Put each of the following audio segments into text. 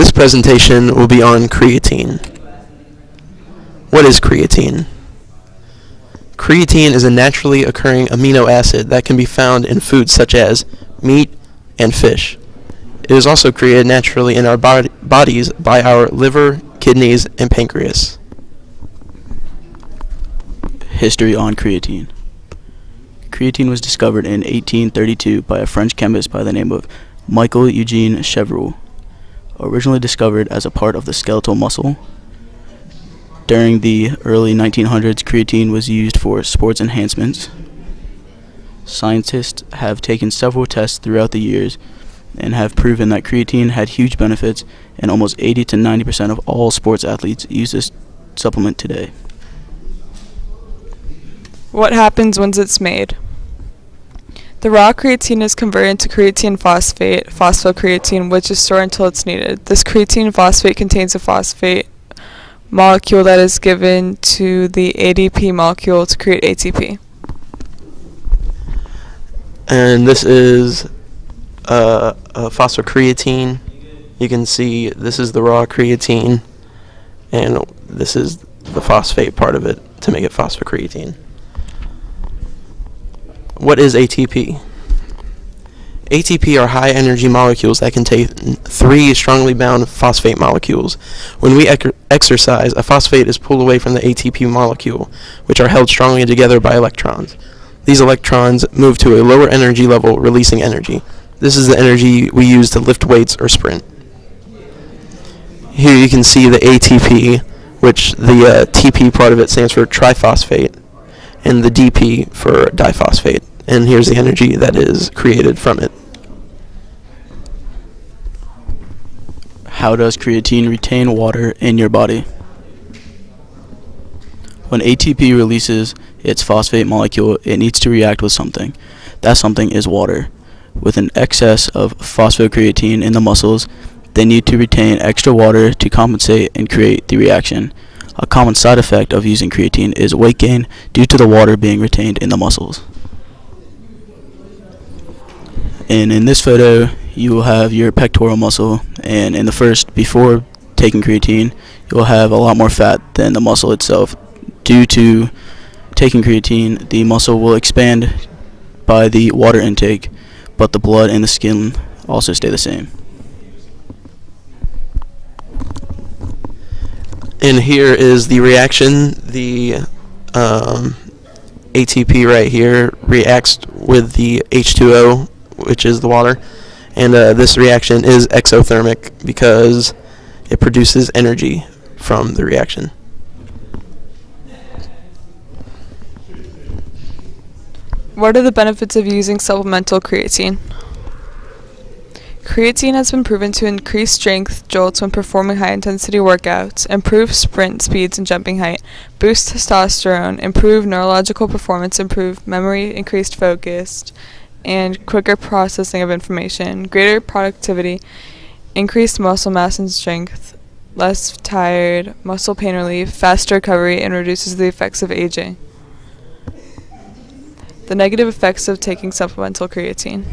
This presentation will be on creatine. What is creatine? Creatine is a naturally occurring amino acid that can be found in foods such as meat and fish. It is also created naturally in our bodies by our liver, kidneys, and pancreas. History on creatine. Creatine was discovered in 1832 by a French chemist by the name of Michael Eugene Chevreul. Originally discovered as a part of the skeletal muscle, during the early 1900s, creatine was used for sports enhancements. Scientists have taken several tests throughout the years and have proven that creatine had huge benefits, and almost 80 to 90% of all sports athletes use this supplement today. What happens once it's made? The raw creatine is converted into creatine phosphate, phosphocreatine, which is stored until it's needed. This creatine phosphate contains a phosphate molecule that is given to the ADP molecule to create ATP. And this is a phosphocreatine. You can see this is the raw creatine, and this is the phosphate part of it to make it phosphocreatine. What is ATP? ATP are high energy molecules that contain 3 strongly bound phosphate molecules. When we exercise, a phosphate is pulled away from the ATP molecule, which are held strongly together by electrons. These electrons move to a lower energy level, releasing energy. This is the energy we use to lift weights or sprint. Here you can see the ATP, which the TP part of it stands for triphosphate, and the DP for diphosphate. And here's the energy that is created from it. How does creatine retain water in your body? When ATP releases its phosphate molecule, it needs to react with something. That something is water. With an excess of phosphocreatine in the muscles, they need to retain extra water to compensate and create the reaction. A common side effect of using creatine is weight gain due to the water being retained in the muscles. And in this photo, you will have your pectoral muscle, and in the first, before taking creatine, you will have a lot more fat than the muscle itself. Due to taking creatine, the muscle will expand by the water intake, but the blood and the skin also stay the same. And here is the reaction. The ATP right here reacts with the H2O, which is the water, and this reaction is exothermic because it produces energy from the reaction. What are the benefits of using supplemental creatine? Creatine has been proven to increase strength jolts when performing high-intensity workouts, improve sprint speeds and jumping height, boost testosterone, improve neurological performance, improve memory, increased focus, and quicker processing of information, greater productivity, increased muscle mass and strength, less tired, muscle pain relief, faster recovery, and reduces the effects of aging. The negative effects of taking supplemental creatine.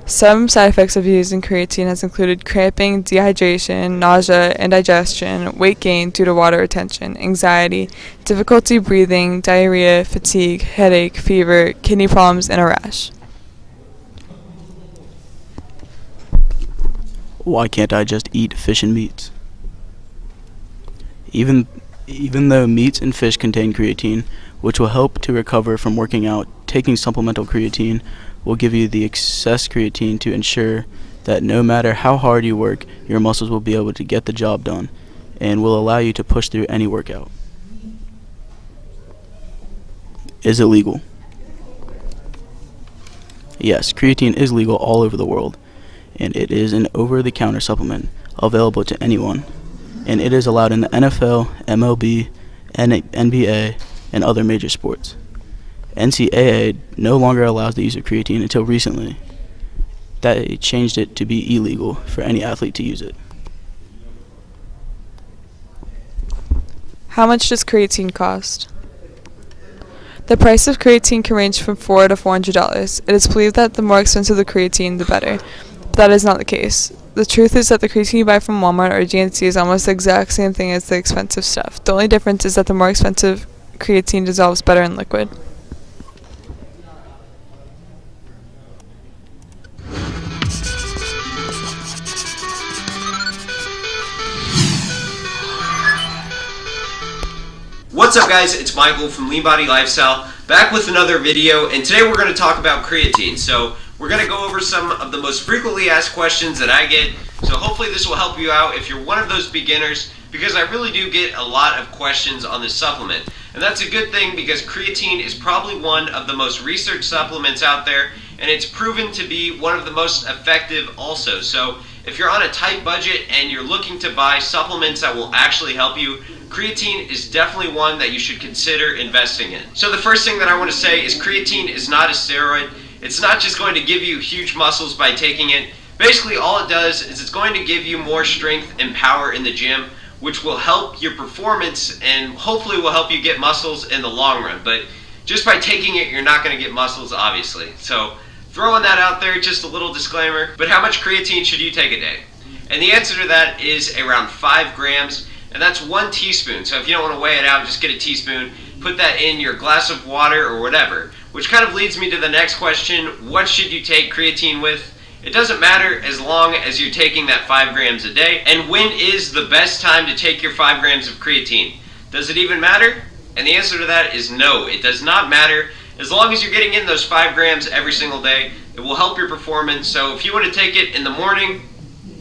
Some side effects of using creatine has included cramping, dehydration, nausea, indigestion, weight gain due to water retention, anxiety, difficulty breathing, diarrhea, fatigue, headache, fever, kidney problems, and a rash. Why can't I just eat fish and meats? Even though meats and fish contain creatine, which will help to recover from working out, taking supplemental creatine will give you the excess creatine to ensure that no matter how hard you work, your muscles will be able to get the job done and will allow you to push through any workout. Is it legal? Yes, creatine is legal all over the world, and it is an over-the-counter supplement available to anyone, and it is allowed in the NFL, MLB, NBA, and other major sports. NCAA no longer allows the use of creatine until recently. They changed it to be illegal for any athlete to use it. How much does creatine cost? The price of creatine can range from $400 to $400. It is believed that the more expensive the creatine, the better, but that is not the case. The truth is that the creatine you buy from Walmart or GNC is almost the exact same thing as the expensive stuff. The only difference is that the more expensive creatine dissolves better in liquid. What's up guys, it's Michael from Lean Body Lifestyle, back with another video, and today we're going to talk about creatine. So we're going to go over some of the most frequently asked questions that I get, so hopefully this will help you out if you're one of those beginners, because I really do get a lot of questions on this supplement. And that's a good thing because creatine is probably one of the most researched supplements out there, and it's proven to be one of the most effective also. So if you're on a tight budget and you're looking to buy supplements that will actually help you, creatine is definitely one that you should consider investing in. So the first thing that I want to say is creatine is not a steroid. It's not just going to give you huge muscles by taking it. Basically all it does is it's going to give you more strength and power in the gym, which will help your performance and hopefully will help you get muscles in the long run. But just by taking it, you're not going to get muscles, obviously. So throwing that out there, just a little disclaimer. But how much creatine should you take a day? And the answer to that is around 5 grams. And that's 1 teaspoon. So if you don't want to weigh it out, just get a teaspoon, put that in your glass of water or whatever. Which kind of leads me to the next question, what should you take creatine with? It doesn't matter as long as you're taking that 5 grams a day. And when is the best time to take your 5 grams of creatine? Does it even matter? And the answer to that is no, it does not matter. As long as you're getting in those 5 grams every single day, it will help your performance. So if you want to take it in the morning,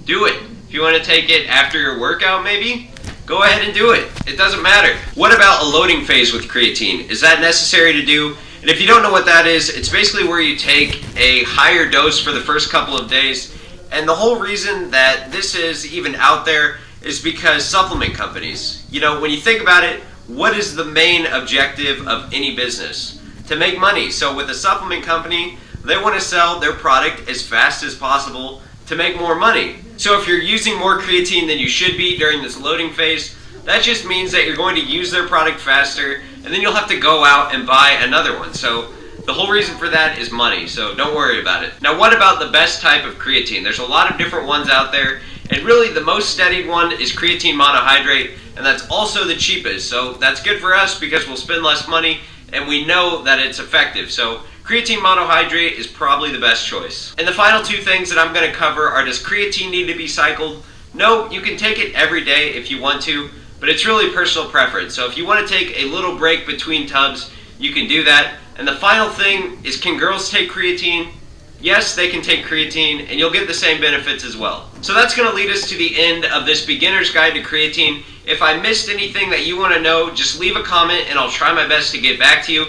do it. If you want to take it after your workout maybe, go ahead and do it. It doesn't matter. What about a loading phase with creatine? Is that necessary to do? And if you don't know what that is, it's basically where you take a higher dose for the first couple of days. And the whole reason that this is even out there is because supplement companies, when you think about it, what is the main objective of any business? To make money. So with a supplement company, they want to sell their product as fast as possible to make more money. So if you're using more creatine than you should be during this loading phase, that just means that you're going to use their product faster, and then you'll have to go out and buy another one. So the whole reason for that is money, so don't worry about it. Now what about the best type of creatine? There's a lot of different ones out there, and really the most studied one is creatine monohydrate, and that's also the cheapest. So that's good for us because we'll spend less money, and we know that it's effective. So creatine monohydrate is probably the best choice. And the final 2 things that I'm going to cover are, does creatine need to be cycled? No, you can take it every day if you want to, but it's really personal preference. So if you want to take a little break between tubs, you can do that. And the final thing is, can girls take creatine? Yes, they can take creatine, and you'll get the same benefits as well. So that's going to lead us to the end of this beginner's guide to creatine. If I missed anything that you want to know, just leave a comment and I'll try my best to get back to you.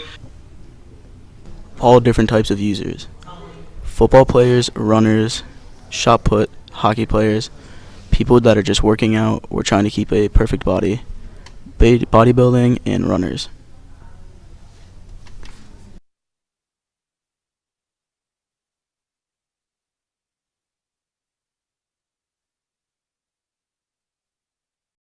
All different types of users. Football players, runners, shot put, hockey players, people that are just working out or trying to keep a perfect body, bodybuilding, and runners.